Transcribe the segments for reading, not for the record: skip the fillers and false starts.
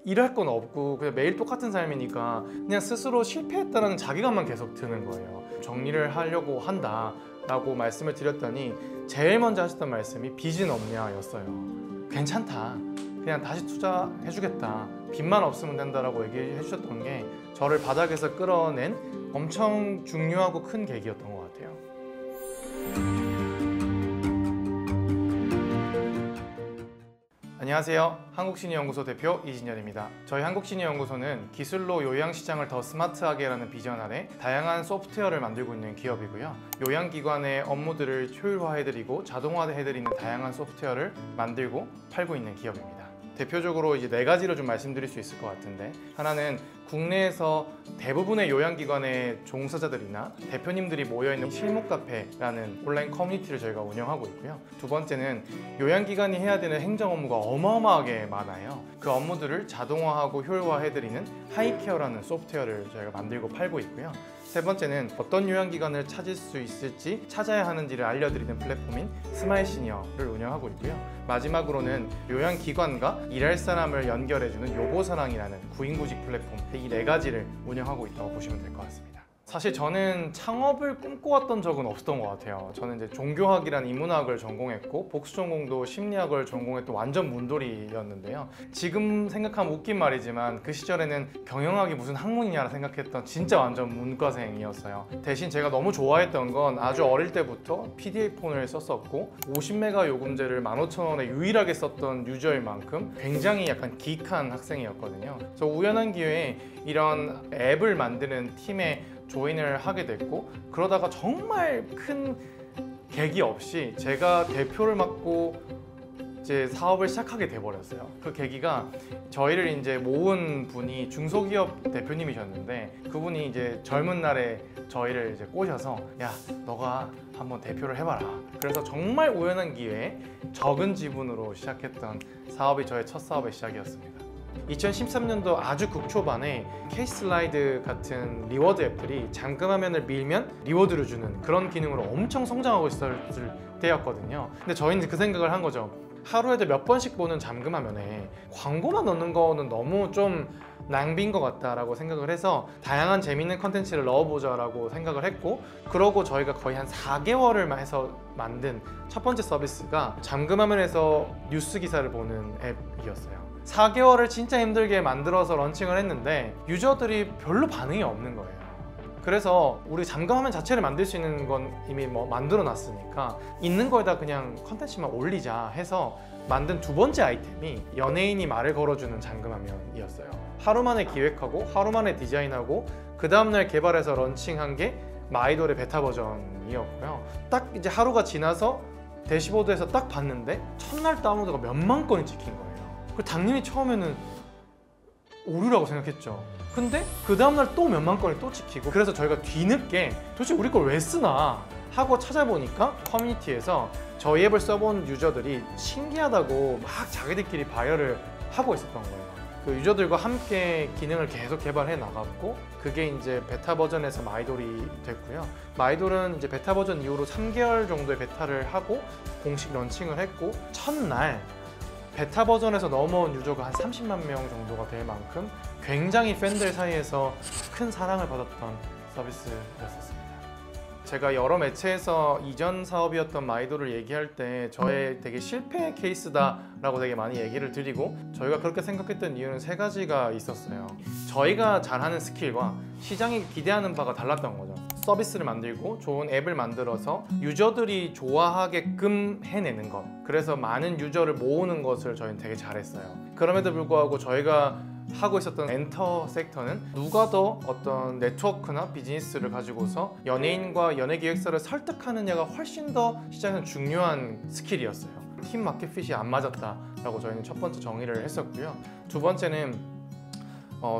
일할 건 없고 그냥 매일 똑같은 삶이니까 그냥 스스로 실패했다는 자괴감만 계속 드는 거예요. 정리를 하려고 한다 라고 말씀을 드렸더니 제일 먼저 하셨던 말씀이 빚은 없냐 였어요. 괜찮다, 그냥 다시 투자해주겠다, 빚만 없으면 된다라고 얘기해 주셨던 게 저를 바닥에서 끌어낸 엄청 중요하고 큰 계기였던 것 같아요. 안녕하세요. 한국신의연구소 대표 이진열입니다. 저희 한국신의연구소는 기술로 요양시장을 더 스마트하게 라는 비전 아래 다양한 소프트웨어를 만들고 있는 기업이고요. 요양기관의 업무들을 효율화해드리고 자동화해드리는 다양한 소프트웨어를 만들고 팔고 있는 기업입니다. 대표적으로 이제 4가지로 좀 말씀드릴 수 있을 것 같은데, 하나는 국내에서 대부분의 요양기관의 종사자들이나 대표님들이 모여있는 실무카페라는 온라인 커뮤니티를 저희가 운영하고 있고요. 두 번째는 요양기관이 해야 되는 행정 업무가 어마어마하게 많아요. 그 업무들을 자동화하고 효율화해드리는 하이케어라는 소프트웨어를 저희가 만들고 팔고 있고요. 세 번째는 어떤 요양기관을 찾을 수 있을지 찾아야 하는지를 알려드리는 플랫폼인 스마일시니어를 운영하고 있고요. 마지막으로는 요양기관과 일할 사람을 연결해주는 요보사랑이라는 구인구직 플랫폼, 이 4가지를 운영하고 있다고 보시면 될 것 같습니다. 사실 저는 창업을 꿈꿔왔던 적은 없었던 것 같아요. 저는 이제 종교학이라는 인문학을 전공했고 복수 전공도 심리학을 전공했던 완전 문돌이였는데요. 지금 생각하면 웃긴 말이지만 그 시절에는 경영학이 무슨 학문이냐 생각했던 진짜 완전 문과생이었어요. 대신 제가 너무 좋아했던 건 아주 어릴 때부터 PDA 폰을 썼었고 50메가 요금제를 15,000원에 유일하게 썼던 유저일 만큼 굉장히 약간 기익한 학생이었거든요. 그래서 우연한 기회에 이런 앱을 만드는 팀에 조인을 하게 됐고, 그러다가 정말 큰 계기 없이 제가 대표를 맡고 이제 사업을 시작하게 돼버렸어요. 그 계기가 저희를 이제 모은 분이 중소기업 대표님이셨는데, 그분이 이제 젊은 날에 저희를 이제 꼬셔서 야, 너가 한번 대표를 해봐라. 그래서 정말 우연한 기회에 적은 지분으로 시작했던 사업이 저의 첫 사업의 시작이었습니다. 2013년도 아주 극초반에 K슬라이드 같은 리워드 앱들이 잠금 화면을 밀면 리워드를 주는 그런 기능으로 엄청 성장하고 있었을 때였거든요. 근데 저희는 그 생각을 한 거죠. 하루에도 몇 번씩 보는 잠금 화면에 광고만 넣는 거는 너무 좀 낭비인 것 같다라고 생각을 해서 다양한 재밌는 컨텐츠를 넣어보자라고 생각을 했고, 그러고 저희가 거의 한 4개월을 해서 만든 첫 번째 서비스가 잠금 화면에서 뉴스 기사를 보는 앱이었어요. 4개월을 진짜 힘들게 만들어서 런칭을 했는데 유저들이 별로 반응이 없는 거예요. 그래서 우리 잠금화면 자체를 만들 수 있는 건 이미 만들어 놨으니까 있는 거에다 그냥 컨텐츠만 올리자 해서 만든 두 번째 아이템이 연예인이 말을 걸어주는 잠금화면이었어요. 하루 만에 기획하고 하루 만에 디자인하고 그 다음날 개발해서 런칭한 게 마이돌의 베타 버전이었고요. 딱 이제 하루가 지나서 대시보드에서 딱 봤는데 첫날 다운로드가 몇만 건이 찍힌 거예요. 당연히 처음에는 오류라고 생각했죠. 근데 그 다음날 또 몇만 건이 또 찍히고, 그래서 저희가 뒤늦게 도대체 우리 걸 왜 쓰나 하고 찾아보니까 커뮤니티에서 저희 앱을 써본 유저들이 신기하다고 막 자기들끼리 바이어를 하고 있었던 거예요. 그 유저들과 함께 기능을 계속 개발해 나갔고, 그게 이제 베타 버전에서 마이돌이 됐고요. 마이돌은 이제 베타 버전 이후로 3개월 정도의 베타를 하고 공식 런칭을 했고, 첫날 베타 버전에서 넘어온 유저가 한 30만 명 정도가 될 만큼 굉장히 팬들 사이에서 큰 사랑을 받았던 서비스였었습니다. 제가 여러 매체에서 이전 사업이었던 마이돌을 얘기할 때 저의 되게 실패 케이스다라고 되게 많이 얘기를 드리고, 저희가 그렇게 생각했던 이유는 3가지가 있었어요. 저희가 잘하는 스킬과 시장이 기대하는 바가 달랐던 거죠. 서비스를 만들고 좋은 앱을 만들어서 유저들이 좋아하게끔 해내는 것, 그래서 많은 유저를 모으는 것을 저희는 되게 잘했어요. 그럼에도 불구하고 저희가 하고 있었던 엔터 섹터는 누가 더 어떤 네트워크나 비즈니스를 가지고서 연예인과 연예기획사를 설득하느냐가 훨씬 더 시장에서 중요한 스킬이었어요. 팀 마켓핏이 안 맞았다라고 저희는 첫 번째 정의를 했었고요. 두 번째는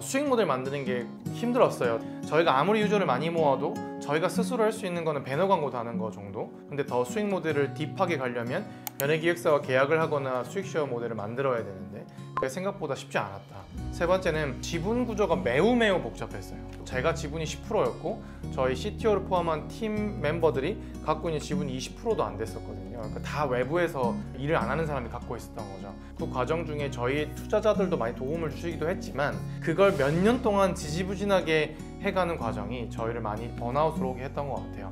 수익 모델 만드는 게 힘들었어요. 저희가 아무리 유저를 많이 모아도 저희가 스스로 할 수 있는 거는 배너 광고 다는 거 정도? 근데 더 수익 모델을 딥하게 가려면 연예기획사와 계약을 하거나 수익 쉐어 모델을 만들어야 되는데, 그게 생각보다 쉽지 않았다. 세 번째는 지분 구조가 매우 복잡했어요. 제가 지분이 10%였고 저희 CTO를 포함한 팀 멤버들이 갖고 있는 지분이 20%도 안 됐었거든요. 그러니까 다 외부에서 일을 안 하는 사람이 갖고 있었던 거죠. 그 과정 중에 저희 투자자들도 많이 도움을 주시기도 했지만 그걸 몇 년 동안 지지부진하게 해가는 과정이 저희를 많이 번아웃으로 오게 했던 것 같아요.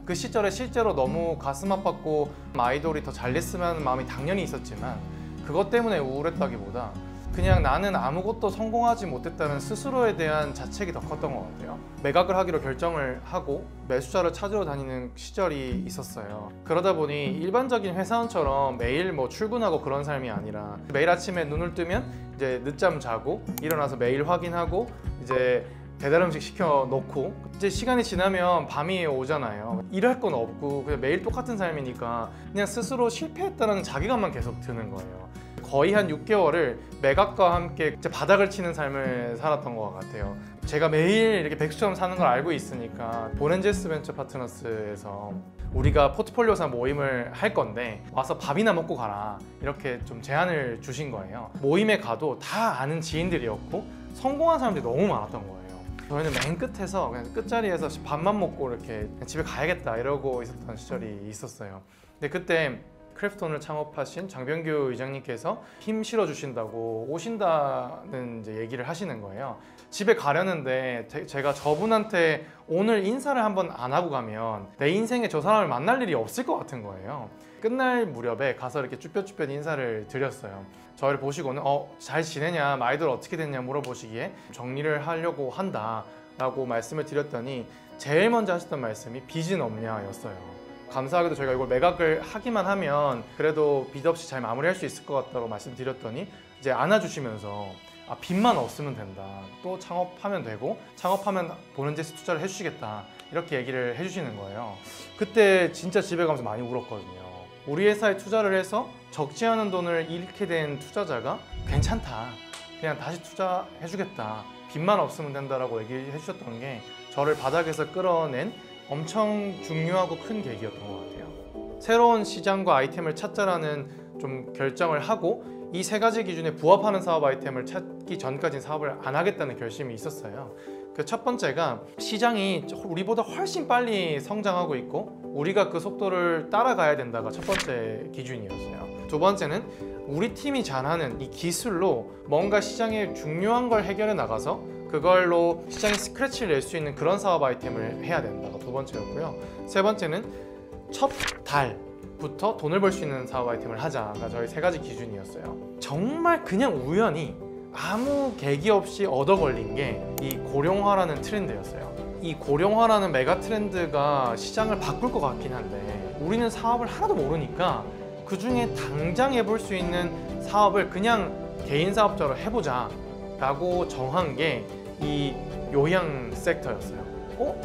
그 시절에 실제로 너무 가슴 아팠고 아이돌이 더 잘 됐으면 하는 마음이 당연히 있었지만 그것 때문에 우울했다기보다 그냥 나는 아무것도 성공하지 못했다는 스스로에 대한 자책이 더 컸던 것 같아요. 매각을 하기로 결정을 하고 매수자를 찾으러 다니는 시절이 있었어요. 그러다 보니 일반적인 회사원처럼 매일 출근하고 그런 삶이 아니라 매일 아침에 눈을 뜨면 이제 늦잠 자고 일어나서 메일 확인하고 이제 배달 음식 시켜 놓고 이제 시간이 지나면 밤이 오잖아요. 일할 건 없고 그냥 매일 똑같은 삶이니까 그냥 스스로 실패했다는 자괴감만 계속 드는 거예요. 거의 한 6개월을 매각과 함께 바닥을 치는 삶을 살았던 것 같아요. 제가 매일 이렇게 백수처럼 사는 걸 알고 있으니까 보렌제스 벤처 파트너스에서 우리가 포트폴리오사 모임을 할 건데 와서 밥이나 먹고 가라 이렇게 좀 제안을 주신 거예요. 모임에 가도 다 아는 지인들이었고 성공한 사람들이 너무 많았던 거예요. 저희는 맨 끝에서 그냥 끝자리에서 밥만 먹고 이렇게 집에 가야겠다 이러고 있었던 시절이 있었어요. 근데 그때 크래프톤을 창업하신 장병규 의장님께서 힘 실어주신다고 오신다는 이제 얘기를 하시는 거예요. 집에 가려는데 제가 저분한테 오늘 인사를 한번 안 하고 가면 내 인생에 저 사람을 만날 일이 없을 것 같은 거예요. 끝날 무렵에 가서 이렇게 쭈뼛쭈뼛 인사를 드렸어요. 저희를 보시고는 잘 지내냐, 아이들 어떻게 됐냐 물어보시기에 정리를 하려고 한다 라고 말씀을 드렸더니 제일 먼저 하셨던 말씀이 빚은 없냐 였어요. 감사하게도 저희가 이걸 매각을 하기만 하면 그래도 빚 없이 잘 마무리할 수 있을 것 같다고 말씀드렸더니 이제 안아주시면서 빚만 없으면 된다. 또 창업하면 되고 창업하면 보렌제스 투자를 해주시겠다. 이렇게 얘기를 해주시는 거예요. 그때 진짜 집에 가면서 많이 울었거든요. 우리 회사에 투자를 해서 적지 않은 돈을 잃게 된 투자자가 괜찮다. 그냥 다시 투자해주겠다. 빚만 없으면 된다라고 얘기해 주셨던 게 저를 바닥에서 끌어낸 엄청 중요하고 큰 계기였던 것 같아요. 새로운 시장과 아이템을 찾자라는 좀 결정을 하고 이 세 가지 기준에 부합하는 사업 아이템을 찾기 전까지는 사업을 안 하겠다는 결심이 있었어요. 그 첫 번째가 시장이 우리보다 훨씬 빨리 성장하고 있고 우리가 그 속도를 따라가야 된다가 첫 번째 기준이었어요. 두 번째는 우리 팀이 잘하는 이 기술로 뭔가 시장에 중요한 걸 해결해 나가서 그걸로 시장에 스크래치를 낼 수 있는 그런 사업 아이템을 해야 된다가 두 번째였고요. 세 번째는 첫 달부터 돈을 벌 수 있는 사업 아이템을 하자가 저희 세 가지 기준이었어요. 정말 그냥 우연히 아무 계기 없이 얻어 걸린 게 이 고령화라는 트렌드였어요. 이 고령화라는 메가 트렌드가 시장을 바꿀 것 같긴 한데 우리는 사업을 하나도 모르니까 그 중에 당장 해볼 수 있는 사업을 그냥 개인 사업자로 해보자 라고 정한 게 이 요양 섹터였어요.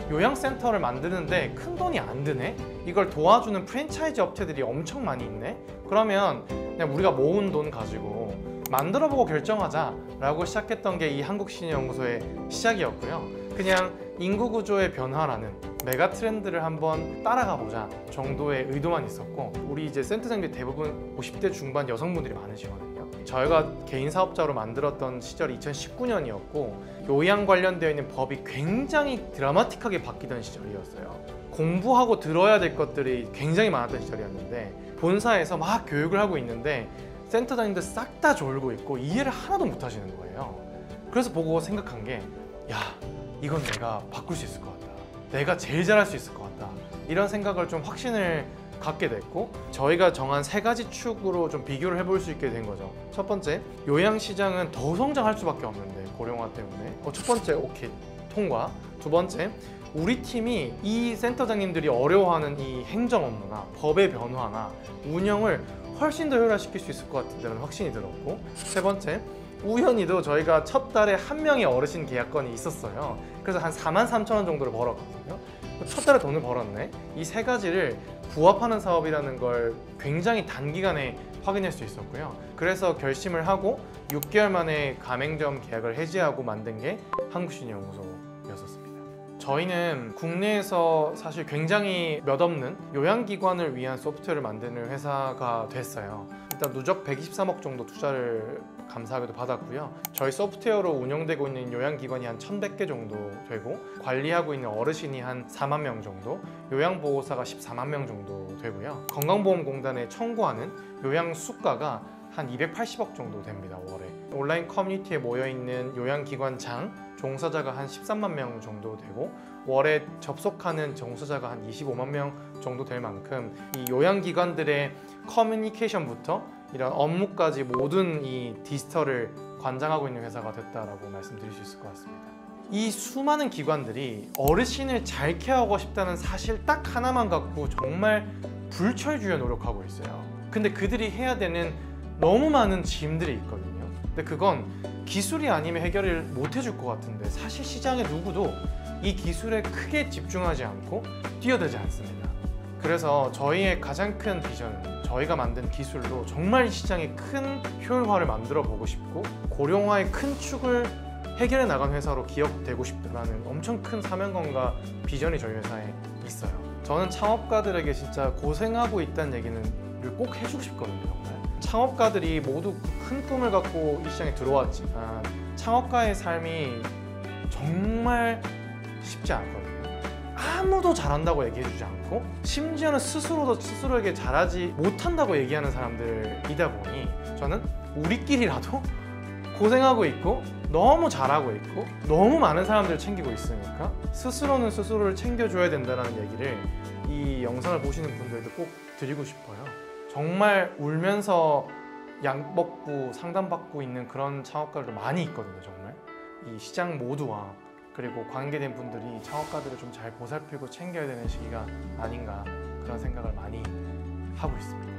요양센터를 만드는데 큰 돈이 안 드네? 이걸 도와주는 프랜차이즈 업체들이 엄청 많이 있네? 그러면 그냥 우리가 모은 돈 가지고 만들어보고 결정하자 라고 시작했던 게 이 한국시니연구소의 시작이었고요. 그냥 인구구조의 변화라는 메가 트렌드를 한번 따라가 보자 정도의 의도만 있었고 우리 이제 센터장들 대부분 50대 중반 여성분들이 많으시거든요. 저희가 개인 사업자로 만들었던 시절이 2019년이었고 요양 관련되어 있는 법이 굉장히 드라마틱하게 바뀌던 시절이었어요. 공부하고 들어야 될 것들이 굉장히 많았던 시절이었는데 본사에서 막 교육을 하고 있는데 센터장님들 싹 다 졸고 있고 이해를 하나도 못 하시는 거예요. 그래서 보고 생각한 게 야, 이건 내가 바꿀 수 있을 것 같다. 내가 제일 잘할 수 있을 것 같다. 이런 생각을 좀 확신을 갖게 됐고 저희가 정한 세 가지 축으로 좀 비교를 해볼 수 있게 된 거죠. 첫 번째, 요양시장은 더 성장할 수밖에 없는데 고령화 때문에 첫 번째, 오케이, 통과. 두 번째, 우리 팀이 이 센터장님들이 어려워하는 이 행정 업무나 법의 변화나 운영을 훨씬 더 효율화시킬 수 있을 것 같다는 확신이 들었고 세 번째, 우연히도 저희가 첫 달에 한 명의 어르신 계약건이 있었어요. 그래서 한 43,000원 정도를 벌었거든요. 첫 달에 돈을 벌었네. 이 세 가지를 부합하는 사업이라는 걸 굉장히 단기간에 확인할 수 있었고요. 그래서 결심을 하고 6개월 만에 가맹점 계약을 해지하고 만든 게 한국시니연구소였었습니다. 저희는 국내에서 사실 굉장히 몇 없는 요양기관을 위한 소프트웨어를 만드는 회사가 됐어요. 일단 누적 123억 정도 투자를 감사하게도 받았고요. 저희 소프트웨어로 운영되고 있는 요양기관이 한 1,100개 정도 되고 관리하고 있는 어르신이 한 4만 명 정도, 요양보호사가 14만 명 정도 되고요. 건강보험공단에 청구하는 요양수가가 한 280억 정도 됩니다, 월에. 온라인 커뮤니티에 모여있는 요양기관장, 종사자가 한 13만 명 정도 되고 월에 접속하는 종사자가 한 25만 명 정도 될 만큼 이 요양기관들의 커뮤니케이션부터 이런 업무까지 모든 이 디지털을 관장하고 있는 회사가 됐다라고 말씀드릴 수 있을 것 같습니다. 이 수많은 기관들이 어르신을 잘 케어하고 싶다는 사실 딱 하나만 갖고 정말 불철주야 노력하고 있어요. 근데 그들이 해야 되는 너무 많은 짐들이 있거든요. 근데 그건 기술이 아니면 해결을 못 해줄 것 같은데 사실 시장의 누구도 이 기술에 크게 집중하지 않고 뛰어들지 않습니다. 그래서 저희의 가장 큰 비전은 저희가 만든 기술로 정말 시장에 큰 효율화를 만들어 보고 싶고 고령화의 큰 축을 해결해 나간 회사로 기억되고 싶다는 엄청 큰 사명감과 비전이 저희 회사에 있어요. 저는 창업가들에게 진짜 고생하고 있다는 얘기는 꼭 해주고 싶거든요. 정말 창업가들이 모두 큰 꿈을 갖고 이 시장에 들어왔지만 창업가의 삶이 정말 쉽지 않거든요. 아무도 잘한다고 얘기해주지 않고 심지어는 스스로도 스스로에게 잘하지 못한다고 얘기하는 사람들이다 보니 저는 우리끼리라도 고생하고 있고 너무 잘하고 있고 너무 많은 사람들을 챙기고 있으니까 스스로는 스스로를 챙겨줘야 된다는 얘기를 이 영상을 보시는 분들도 꼭 드리고 싶어요. 정말 울면서 약 먹고 상담받고 있는 그런 창업가들도 많이 있거든요. 정말 이 시장 모두와 그리고 관계된 분들이 창업가들을 좀 잘 보살피고 챙겨야 되는 시기가 아닌가 그런 생각을 많이 하고 있습니다.